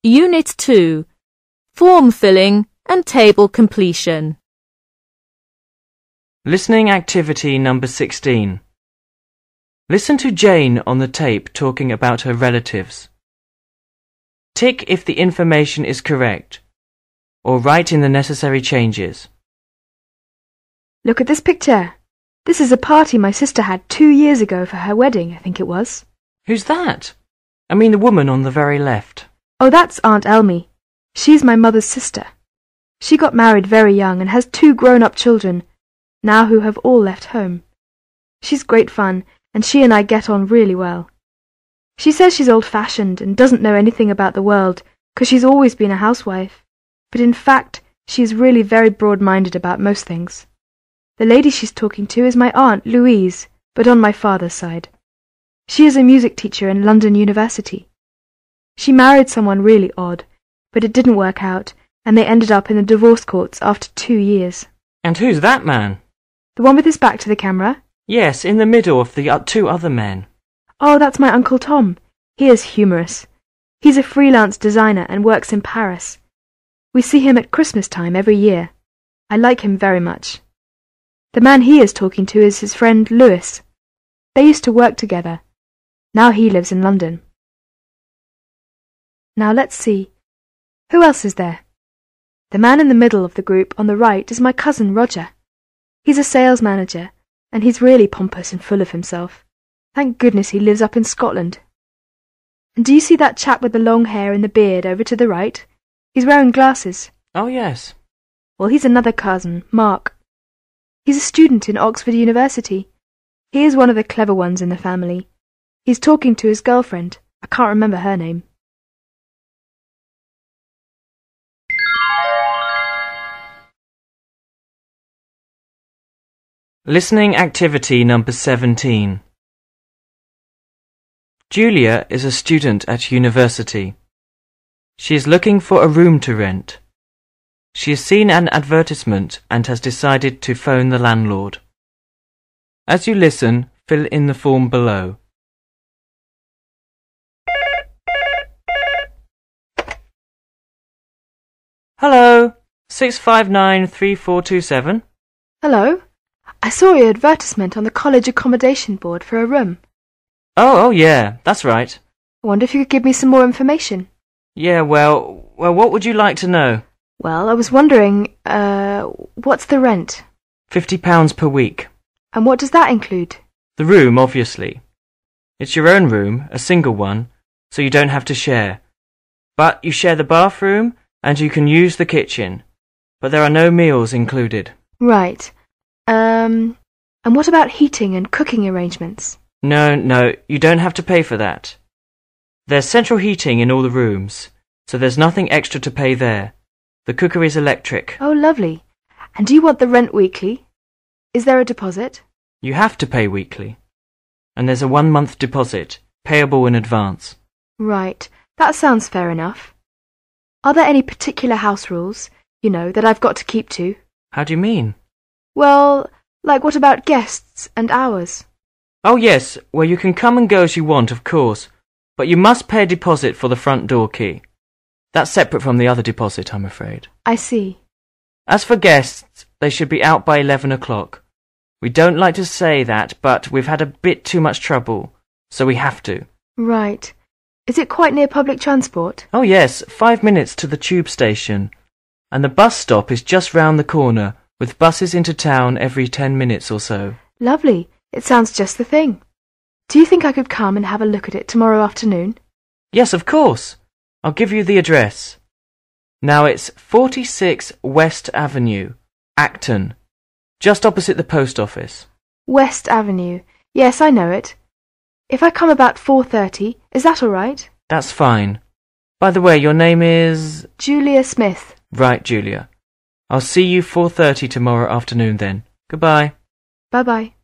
Unit 2. Form filling and table completion. Listening activity number 16. Listen to Jane on the tape talking about her relatives. Tick if the information is correct, or write in the necessary changes. Look at this picture. This is a party my sister had 2 years ago for her wedding, I think it was. Who's that? I mean the woman on the very left. Oh, that's Aunt Elmy. She's my mother's sister. She got married very young and has 2 grown-up children, now who have all left home. She's great fun, and she and I get on really well. She says she's old-fashioned and doesn't know anything about the world, 'cause she's always been a housewife. But in fact, she is really very broad-minded about most things. The lady she's talking to is my aunt, Louise, but on my father's side. She is a music teacher in London University. She married someone really odd, but it didn't work out, and they ended up in the divorce courts after 2 years. And who's that man? The one with his back to the camera? Yes, in the middle of the 2 other men. Oh, that's my Uncle Tom. He is humorous. He's a freelance designer and works in Paris. We see him at Christmas time every year. I like him very much. The man he is talking to is his friend Louis. They used to work together. Now he lives in London. Now let's see. Who else is there? The man in the middle of the group on the right is my cousin Roger. He's a sales manager, and he's really pompous and full of himself. Thank goodness he lives up in Scotland. And do you see that chap with the long hair and the beard over to the right? He's wearing glasses. Oh, yes. Well, he's another cousin, Mark. He's a student in Oxford University. He is one of the clever ones in the family. He's talking to his girlfriend. I can't remember her name. Listening activity number 17. Julia is a student at university. She is looking for a room to rent. She has seen an advertisement and has decided to phone the landlord. As you listen, fill in the form below. Hello, 6593427. Hello? I saw your advertisement on the college accommodation board for a room. Oh, yeah, that's right. I wonder if you could give me some more information. Yeah, well, what would you like to know? Well, I was wondering, what's the rent? £50 per week. And what does that include? The room, obviously. It's your own room, a single one, so you don't have to share. But you share the bathroom and you can use the kitchen. But there are no meals included. Right. And what about heating and cooking arrangements? No, you don't have to pay for that. There's central heating in all the rooms, so there's nothing extra to pay there. The cooker is electric. Oh, lovely. And do you want the rent weekly? Is there a deposit? You have to pay weekly. And there's a 1-month deposit, payable in advance. Right. That sounds fair enough. Are there any particular house rules, that I've got to keep to? How do you mean? Well, like what about guests and hours? Oh, yes, well, you can come and go as you want, of course, but you must pay a deposit for the front door key. That's separate from the other deposit, I'm afraid. I see. As for guests, they should be out by 11 o'clock. We don't like to say that, but we've had a bit too much trouble, so we have to. Right. Is it quite near public transport? Oh, yes, 5 minutes to the tube station. And the bus stop is just round the corner, with buses into town every 10 minutes or so. Lovely. It sounds just the thing. Do you think I could come and have a look at it tomorrow afternoon? Yes, of course. I'll give you the address. Now it's 46 West Avenue, Acton, just opposite the post office. West Avenue. Yes, I know it. If I come about 4:30, is that all right? That's fine. By the way, your name is... Julia Smith. Right, Julia. I'll see you 4:30 tomorrow afternoon then. Goodbye. Bye-bye.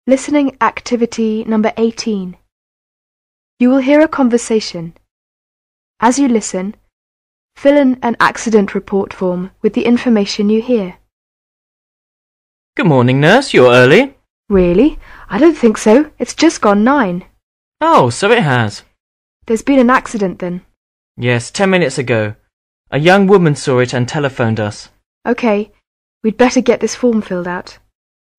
Listening activity number 18. You will hear a conversation. As you listen, fill in an accident report form with the information you hear. Good morning, nurse. You're early. Really? I don't think so. It's just gone 9. Oh, so it has. There's been an accident then. Yes, 10 minutes ago. A young woman saw it and telephoned us. OK, we'd better get this form filled out.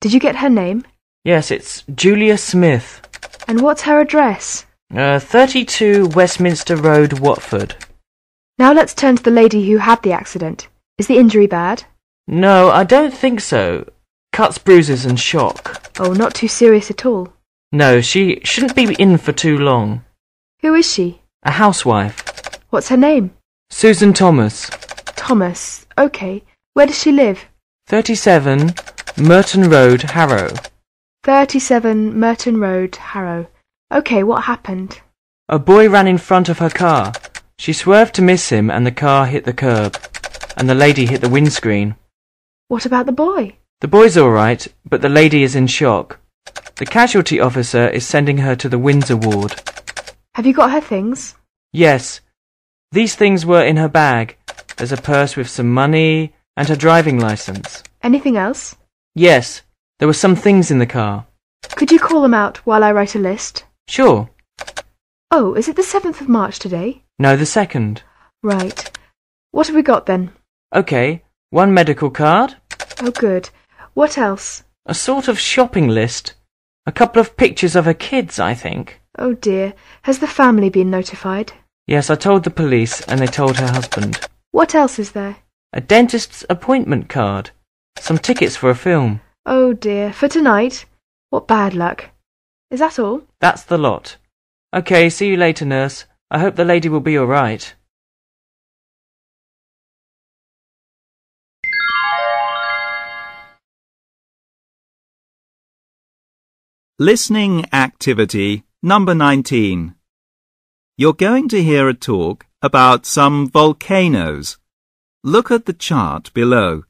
Did you get her name? Yes, it's Julia Smith. And what's her address? 32 Westminster Road, Watford. Now let's turn to the lady who had the accident. Is the injury bad? No, I don't think so. Cuts, bruises and shock. Oh, not too serious at all. No, she shouldn't be in for too long. Who is she? A housewife. What's her name? Susan Thomas. Thomas. OK. Where does she live? 37 Merton Road, Harrow. 37 Merton Road, Harrow. OK, what happened? A boy ran in front of her car. She swerved to miss him and the car hit the curb. And the lady hit the windscreen. What about the boy? The boy's all right, but the lady is in shock. The casualty officer is sending her to the Windsor ward. Have you got her things? Yes. These things were in her bag. There's a purse with some money and her driving licence. Anything else? Yes. There were some things in the car. Could you call them out while I write a list? Sure. Oh, is it the 7th of March today? No, the 2nd. Right. What have we got then? OK. 1 medical card. Oh, good. What else? A sort of shopping list. A couple of pictures of her kids, I think. Oh dear. Has the family been notified? Yes, I told the police and they told her husband. What else is there? A dentist's appointment card. Some tickets for a film. Oh dear. For tonight? What bad luck. Is that all? That's the lot. OK, see you later, nurse. I hope the lady will be all right. Listening activity number 19. You're going to hear a talk about some volcanoes. Look at the chart below.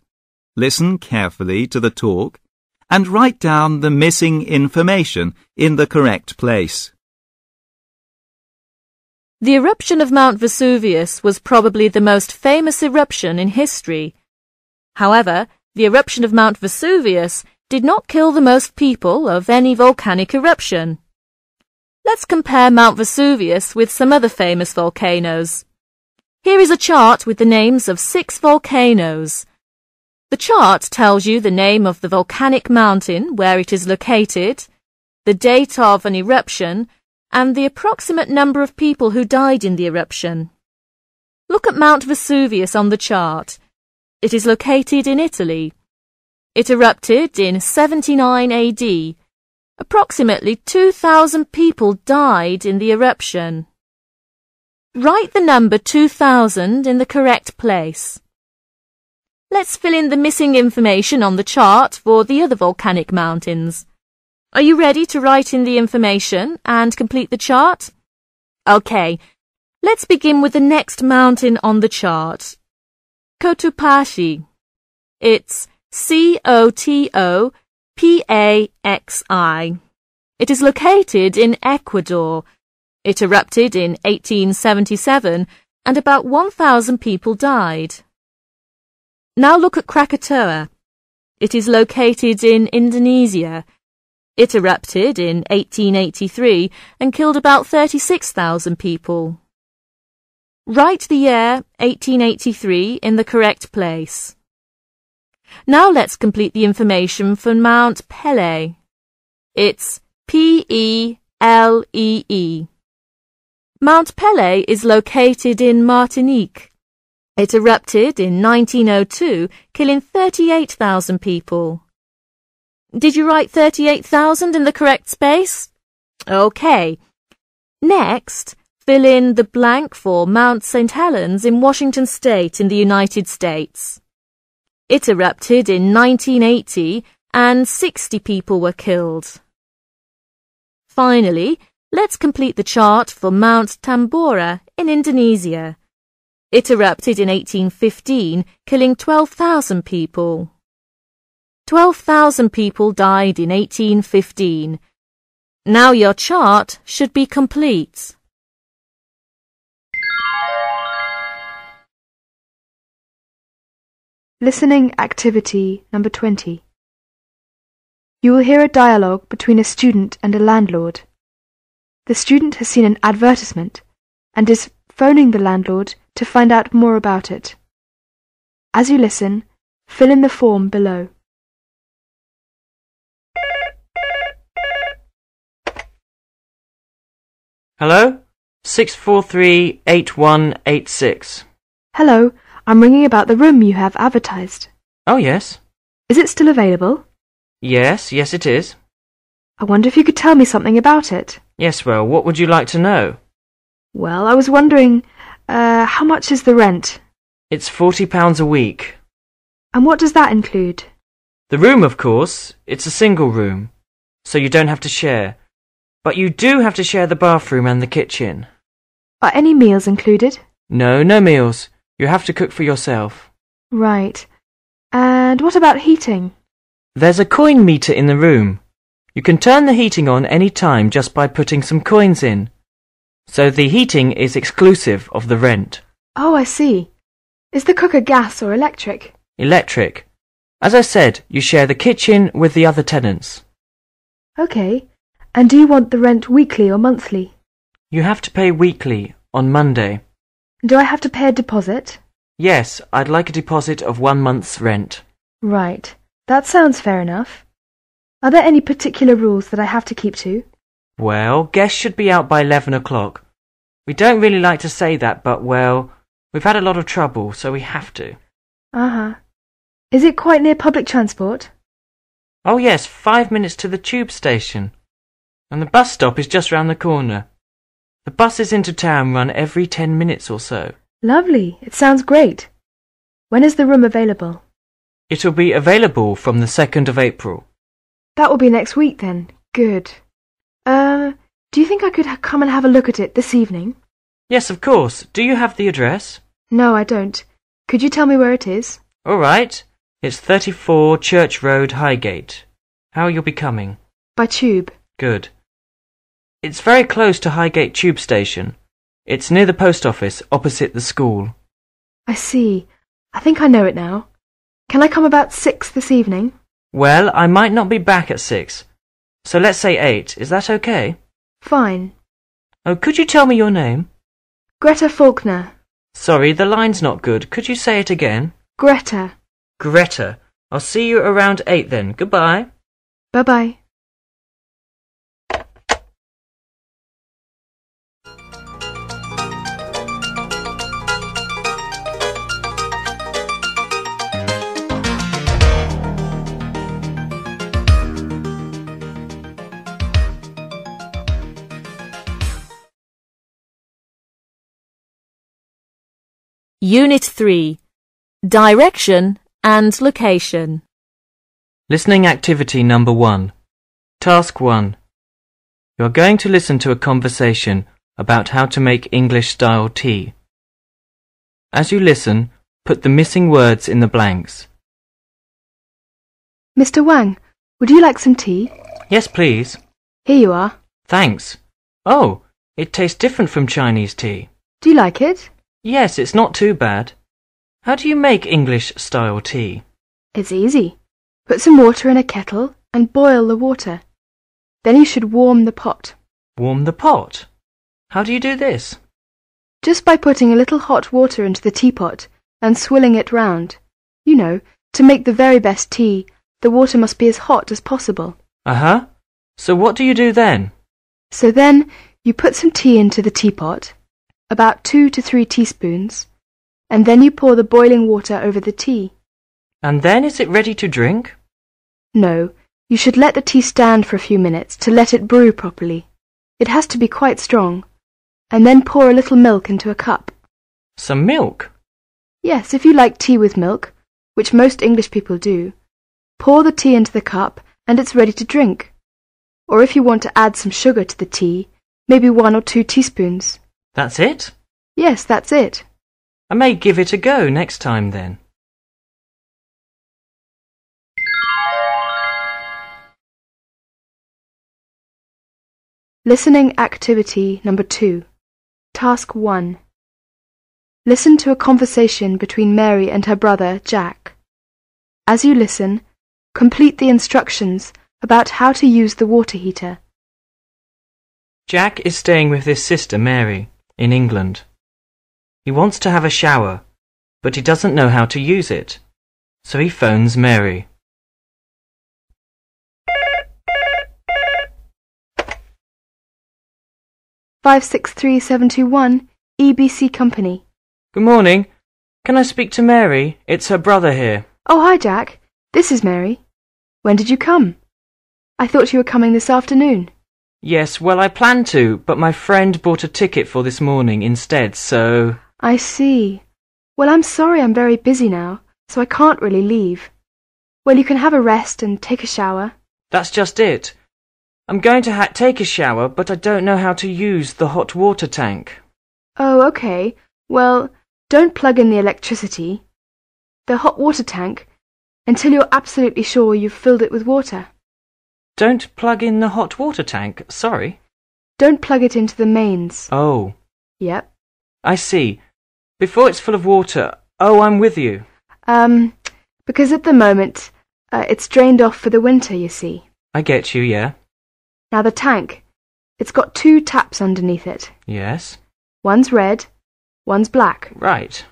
Listen carefully to the talk and write down the missing information in the correct place. The eruption of Mount Vesuvius was probably the most famous eruption in history. However, the eruption of Mount Vesuvius did not kill the most people of any volcanic eruption. Let's compare Mount Vesuvius with some other famous volcanoes. Here is a chart with the names of 6 volcanoes. The chart tells you the name of the volcanic mountain where it is located, the date of an eruption, and the approximate number of people who died in the eruption. Look at Mount Vesuvius on the chart. It is located in Italy. It erupted in 79 AD. Approximately 2,000 people died in the eruption. Write the number 2,000 in the correct place. Let's fill in the missing information on the chart for the other volcanic mountains. Are you ready to write in the information and complete the chart? OK, let's begin with the next mountain on the chart. Cotopaxi. It's Cotopaxi. It is located in Ecuador. It erupted in 1877 and about 1,000 people died. Now look at Krakatoa. It is located in Indonesia. It erupted in 1883 and killed about 36,000 people. Write the year 1883 in the correct place. Now let's complete the information for Mount Pelee. It's Pelee. Mount Pelee is located in Martinique. It erupted in 1902, killing 38,000 people. Did you write 38,000 in the correct space? OK. Next, fill in the blank for Mount St. Helens in Washington State in the United States. It erupted in 1980 and 60 people were killed. Finally, let's complete the chart for Mount Tambora in Indonesia. It erupted in 1815, killing 12,000 people. 12,000 people died in 1815. Now your chart should be complete. Listening activity number 20. You will hear a dialogue between a student and a landlord. The student has seen an advertisement and is phoning the landlord to find out more about it. As you listen, fill in the form below. Hello? 643-8186. Hello, I'm ringing about the room you have advertised. Oh, yes. Is it still available? Yes, it is. I wonder if you could tell me something about it. Yes, well, what would you like to know? Well, I was wondering, how much is the rent? It's £40 a week. And what does that include? The room, of course. It's a single room, so you don't have to share. But you do have to share the bathroom and the kitchen. Are any meals included? No, no meals. You have to cook for yourself. Right. And what about heating? There's a coin meter in the room. You can turn the heating on any time just by putting some coins in. So the heating is exclusive of the rent. Oh, I see. Is the cooker gas or electric? Electric. As I said, you share the kitchen with the other tenants. Okay. And do you want the rent weekly or monthly? You have to pay weekly, on Monday. Do I have to pay a deposit? Yes, I'd like a deposit of 1 month's rent. Right. That sounds fair enough. Are there any particular rules that I have to keep to? Well, guests should be out by 11 o'clock. We don't really like to say that, but, well, we've had a lot of trouble, so we have to. Uh-huh. Is it quite near public transport? Oh, yes, 5 minutes to the tube station. And the bus stop is just round the corner. The buses into town run every 10 minutes or so. Lovely. It sounds great. When is the room available? It'll be available from the 2nd of April. That will be next week then. Good. Do you think I could come and have a look at it this evening? Yes, of course. Do you have the address? No, I don't. Could you tell me where it is? All right. It's 34 Church Road, Highgate. How you'll be coming? By tube. Good. It's very close to Highgate Tube Station. It's near the post office, opposite the school. I see. I think I know it now. Can I come about 6 this evening? Well, I might not be back at 6. So let's say 8. Is that okay? Fine. Oh, could you tell me your name? Greta Faulkner. Sorry, the line's not good. Could you say it again? Greta. Greta. I'll see you around 8 then. Goodbye. Bye-bye. Unit 3. Direction and location. Listening activity number 1. Task 1. You're going to listen to a conversation about how to make English-style tea. As you listen, put the missing words in the blanks. Mr. Wang, would you like some tea? Yes, please. Here you are. Thanks. Oh, it tastes different from Chinese tea. Do you like it? Yes, it's not too bad. How do you make English-style tea? It's easy. Put some water in a kettle and boil the water. Then you should warm the pot. Warm the pot? How do you do this? Just by putting a little hot water into the teapot and swilling it round. You know, to make the very best tea, the water must be as hot as possible. Uh-huh. So what do you do then? So then you put some tea into the teapot, about 2 to 3 teaspoons, and then you pour the boiling water over the tea. And then is it ready to drink? No, you should let the tea stand for a few minutes to let it brew properly. It has to be quite strong. And then pour a little milk into a cup. Some milk? Yes, if you like tea with milk, which most English people do, pour the tea into the cup and it's ready to drink. Or if you want to add some sugar to the tea, maybe 1 or 2 teaspoons. That's it? Yes, that's it. I may give it a go next time then. Listening activity number 2. Task 1. Listen to a conversation between Mary and her brother, Jack. As you listen, complete the instructions about how to use the water heater. Jack is staying with his sister Mary in England. He wants to have a shower, but he doesn't know how to use it, so he phones Mary. "563-721, EBC Company." Good morning. Can I speak to Mary? It's her brother here. Oh, hi, Jack. This is Mary. When did you come? I thought you were coming this afternoon. Yes, well, I planned to, but my friend bought a ticket for this morning instead, so... I see. Well, I'm sorry I'm very busy now, so I can't really leave. Well, you can have a rest and take a shower. That's just it. I'm going to take a shower, but I don't know how to use the hot water tank. Oh, okay. Well, don't plug in the electricity. The hot water tank, until you're absolutely sure you've filled it with water. Don't plug in the hot water tank, sorry. Don't plug it into the mains. Oh. Yep. I see. Before it's full of water. Oh, I'm with you. Because at the moment, it's drained off for the winter, you see. I get you, yeah. Now the tank, it's got 2 taps underneath it. Yes. One's red, one's black. Right.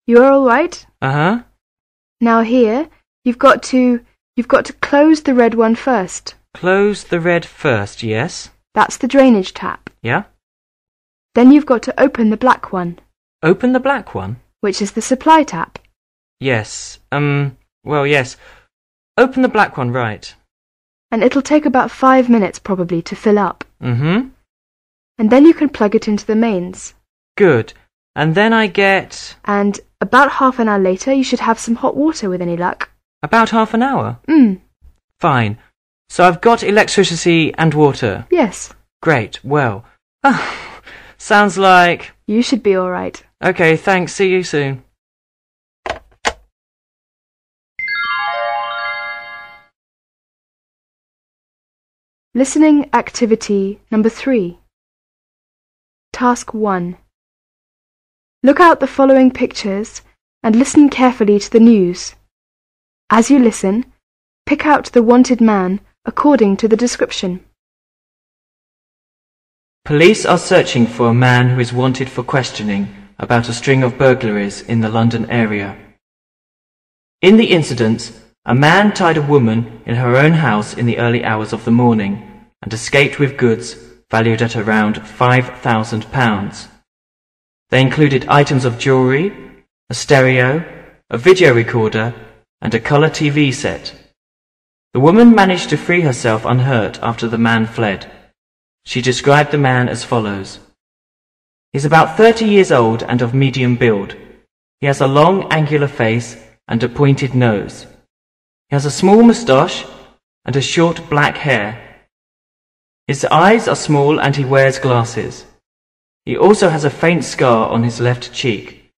You're all right? Uh-huh. Now here, you've got to close the red one first. Close the red first, yes. That's the drainage tap. Yeah. Then you've got to open the black one. Open the black one? Which is the supply tap. Yes. Well, yes. Open the black one, right. And it'll take about 5 minutes probably to fill up. Mm-hmm. And then you can plug it into the mains. Good. And then I get... And about half an hour later you should have some hot water with any luck. About half an hour? Fine. So I've got electricity and water? Yes. Great. Well, sounds like... You should be all right. Okay, thanks. See you soon. Listening activity number 3. Task 1. Look out the following pictures and listen carefully to the news. As you listen, pick out the wanted man according to the description. Police are searching for a man who is wanted for questioning about a string of burglaries in the London area. In the incidents, a man tied a woman in her own house in the early hours of the morning and escaped with goods valued at around £5,000. They included items of jewellery, a stereo, a video recorder, and a colour TV set. The woman managed to free herself unhurt after the man fled. She described the man as follows. He's about 30 years old and of medium build. He has a long, angular face and a pointed nose. He has a small moustache and a short black hair. His eyes are small and he wears glasses. He also has a faint scar on his left cheek.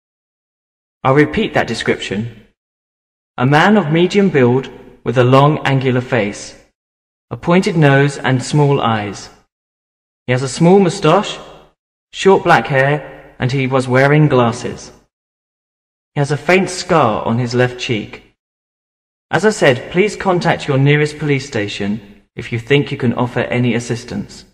I'll repeat that description. A man of medium build with a long, angular face, a pointed nose and small eyes. He has a small moustache, short black hair, and he was wearing glasses. He has a faint scar on his left cheek. As I said, please contact your nearest police station if you think you can offer any assistance.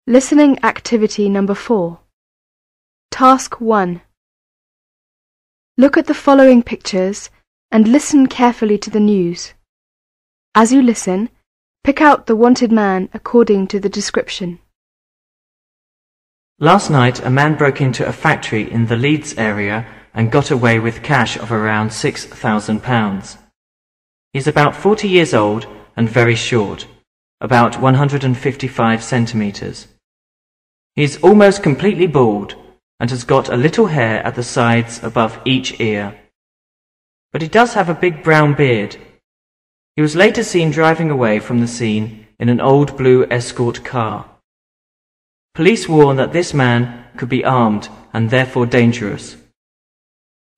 Listening activity number 4. Task 1. Look at the following pictures and listen carefully to the news. As you listen, pick out the wanted man according to the description. Last night, a man broke into a factory in the Leeds area and got away with cash of around £6,000. He's about 40 years old and very short, about 155 centimetres. He's almost completely bald and has got a little hair at the sides above each ear. But he does have a big brown beard. He was later seen driving away from the scene in an old blue escort car. Police warn that this man could be armed and therefore dangerous.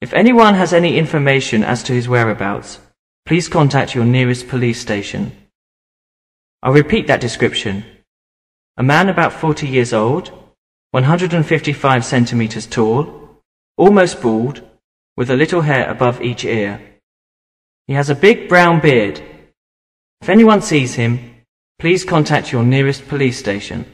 If anyone has any information as to his whereabouts, please contact your nearest police station. I'll repeat that description. A man about 40 years old, 155 centimetres tall, almost bald, with a little hair above each ear. He has a big brown beard. If anyone sees him, please contact your nearest police station.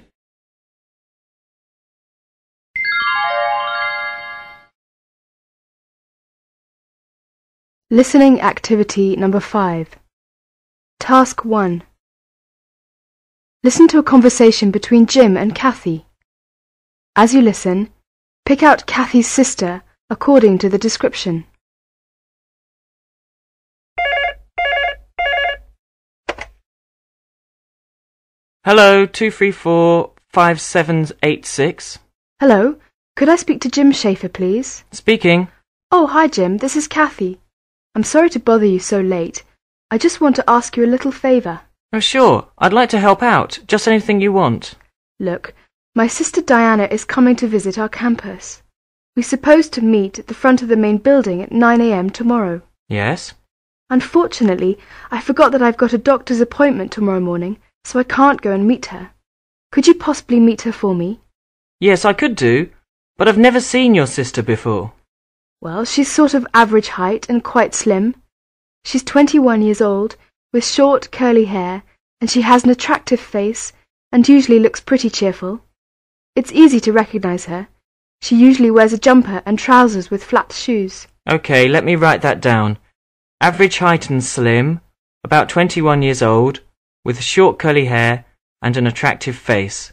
Listening activity number 5. Task 1. Listen to a conversation between Jim and Kathy. As you listen, pick out Kathy's sister according to the description. Hello, 2345786. Hello, could I speak to Jim Schaefer, please? Speaking. Oh, hi Jim, this is Kathy. I'm sorry to bother you so late. I just want to ask you a little favour. Oh, sure. I'd like to help out. Just anything you want. Look, my sister Diana is coming to visit our campus. We supposed to meet at the front of the main building at 9 a.m. tomorrow. Yes? Unfortunately, I forgot that I've got a doctor's appointment tomorrow morning, so I can't go and meet her. Could you possibly meet her for me? Yes, I could do, but I've never seen your sister before. Well, she's sort of average height and quite slim. She's 21 years old, with short curly hair, and she has an attractive face and usually looks pretty cheerful. It's easy to recognize her. She usually wears a jumper and trousers with flat shoes. Okay, let me write that down. Average height and slim, about 21 years old, with short curly hair and an attractive face.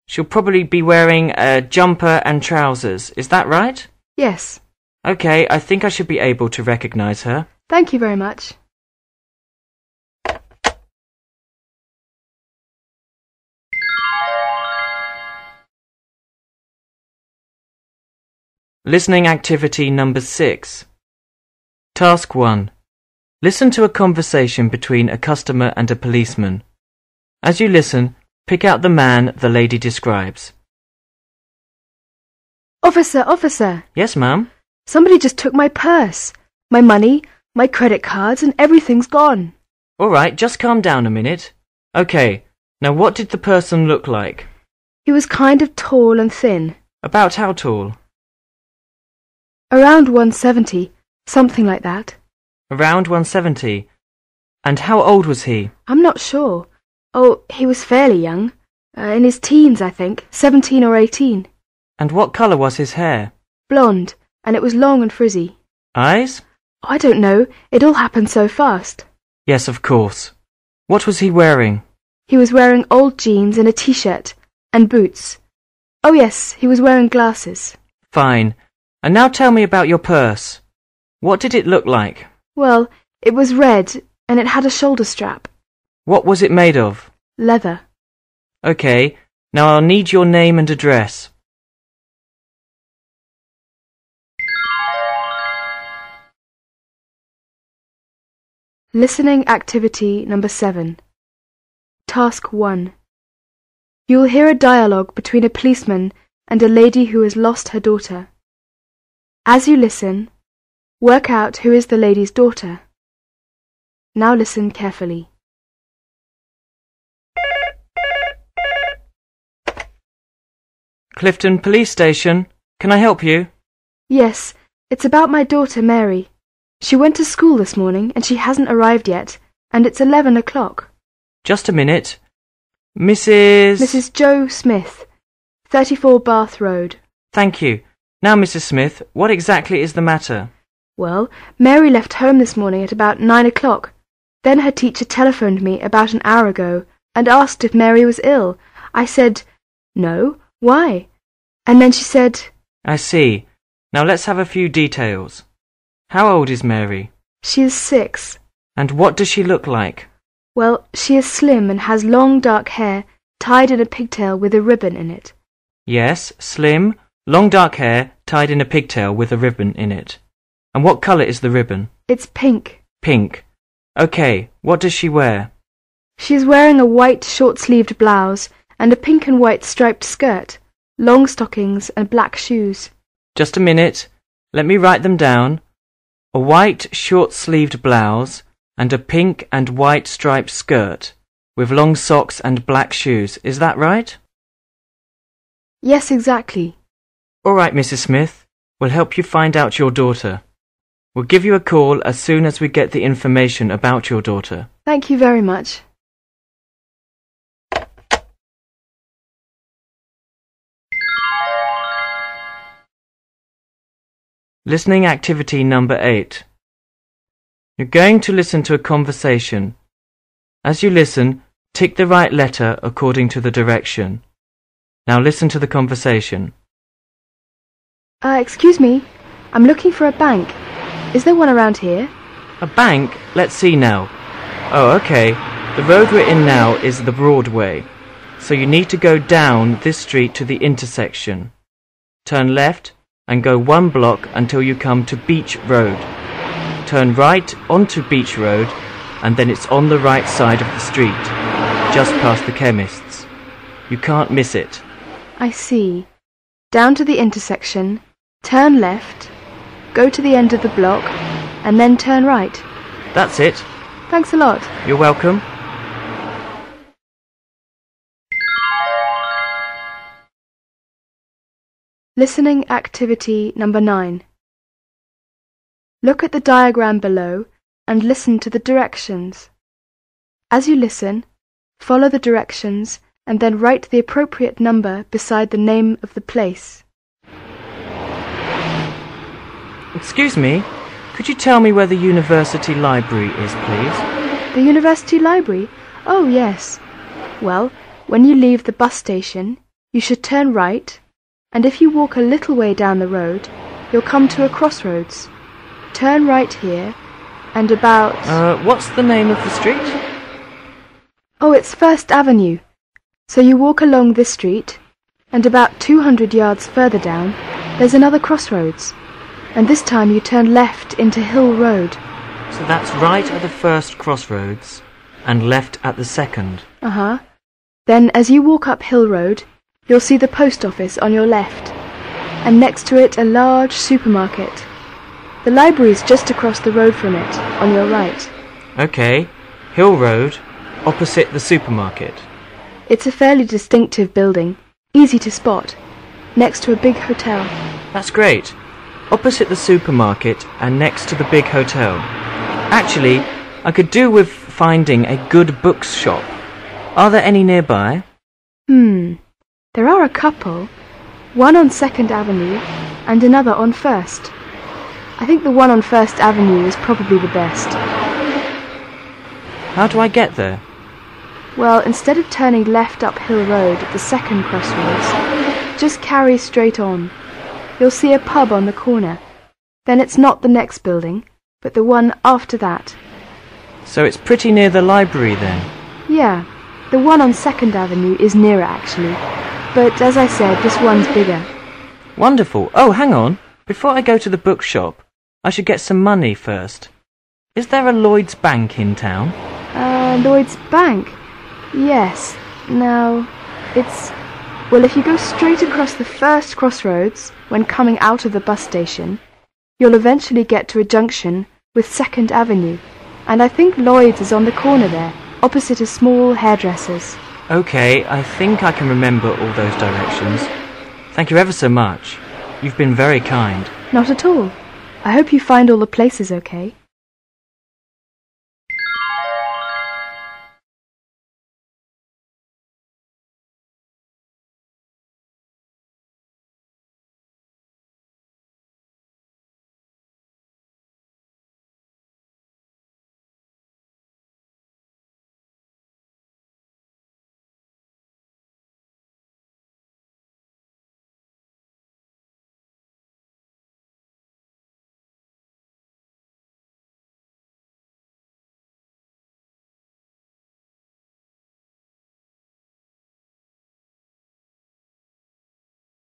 She'll probably be wearing a jumper and trousers, is that right? Yes. Okay, I think I should be able to recognize her. Thank you very much. Listening activity number 6. Task 1. Listen to a conversation between a customer and a policeman. As you listen, pick out the man the lady describes. Officer, officer! Yes, ma'am? Somebody just took my purse, my money, my credit cards, and everything's gone. All right, just calm down a minute. Okay, now what did the person look like? He was kind of tall and thin. About how tall? Around 170, something like that. Around 170. And how old was he? I'm not sure. Oh, he was fairly young. In his teens, I think, 17 or 18. And what colour was his hair? Blonde, and it was long and frizzy. Eyes? I don't know. It all happened so fast. Yes, of course. What was he wearing? He was wearing old jeans and a t-shirt, and boots. Oh yes, he was wearing glasses. Fine. And now tell me about your purse. What did it look like? Well, it was red, and it had a shoulder strap. What was it made of? Leather. Okay, now I'll need your name and address. Listening activity number 7. Task 1. You will hear a dialogue between a policeman and a lady who has lost her daughter. As you listen, work out who is the lady's daughter. Now listen carefully. Clifton Police Station. Can I help you? Yes, it's about my daughter Mary. She went to school this morning and she hasn't arrived yet, and it's 11 o'clock. Just a minute. Mrs. Joe Smith, 34 Bath Road. Thank you. Now, Mrs. Smith, what exactly is the matter? Well, Mary left home this morning at about 9 o'clock. Then her teacher telephoned me about an hour ago and asked if Mary was ill. I said, no, why? And then she said... I see. Now let's have a few details. How old is Mary? She is 6. And what does she look like? Well, she is slim and has long dark hair tied in a pigtail with a ribbon in it. Yes, slim, long dark hair tied in a pigtail with a ribbon in it. And what colour is the ribbon? It's pink. Pink. Okay, what does she wear? She is wearing a white short-sleeved blouse and a pink and white striped skirt, long stockings and black shoes. Just a minute. Let me write them down. A white short-sleeved blouse and a pink and white striped skirt with long socks and black shoes. Is that right? Yes, exactly. All right, Mrs. Smith. We'll help you find out your daughter. We'll give you a call as soon as we get the information about your daughter. Thank you very much. Listening activity number 8. You're going to listen to a conversation. As you listen, tick the right letter according to the direction. Now listen to the conversation. Excuse me, I'm looking for a bank. Is there one around here? A bank? Let's see now. Oh, okay. The road we're in now is the Broadway. So you need to go down this street to the intersection. Turn left and go 1 block until you come to Beach Road. Turn right onto Beach Road and then it's on the right side of the street, just past the chemist's. You can't miss it. I see. Down to the intersection, turn left, go to the end of the block, and then turn right. That's it. Thanks a lot. You're welcome. Listening activity number 9. Look at the diagram below and listen to the directions. As you listen, follow the directions and then write the appropriate number beside the name of the place. Excuse me, could you tell me where the university library is, please? The university library? Oh, yes. Well, when you leave the bus station, you should turn right, and if you walk a little way down the road, you'll come to a crossroads. Turn right here, and about... What's the name of the street? Oh, it's First Avenue. So you walk along this street, and about 200 yards further down, there's another crossroads. And this time you turn left into Hill Road. So that's right at the first crossroads, and left at the second. Uh-huh. Then as you walk up Hill Road, you'll see the post office on your left, and next to it a large supermarket. The library's just across the road from it, on your right. Okay, Hill Road, opposite the supermarket. It's a fairly distinctive building, easy to spot, next to a big hotel. That's great. Opposite the supermarket and next to the big hotel. Actually, I could do with finding a good books shop. Are there any nearby? There are a couple. One on 2nd Avenue and another on 1st. I think the one on 1st Avenue is probably the best. How do I get there? Well, instead of turning left up Hill Road at the second crossroads, just carry straight on. You'll see a pub on the corner. Then it's not the next building, but the one after that. So it's pretty near the library then? Yeah, the one on 2nd Avenue is nearer actually. But as I said, this one's bigger. Wonderful. Oh, hang on. Before I go to the bookshop, I should get some money first. Is there a Lloyd's Bank in town? Lloyd's Bank? Yes. Now, it's... Well, if you go straight across the first crossroads when coming out of the bus station, you'll eventually get to a junction with 2nd Avenue, and I think Lloyd's is on the corner there, opposite a small hairdresser's. Okay, I think I can remember all those directions. Thank you ever so much. You've been very kind. Not at all. I hope you find all the places okay.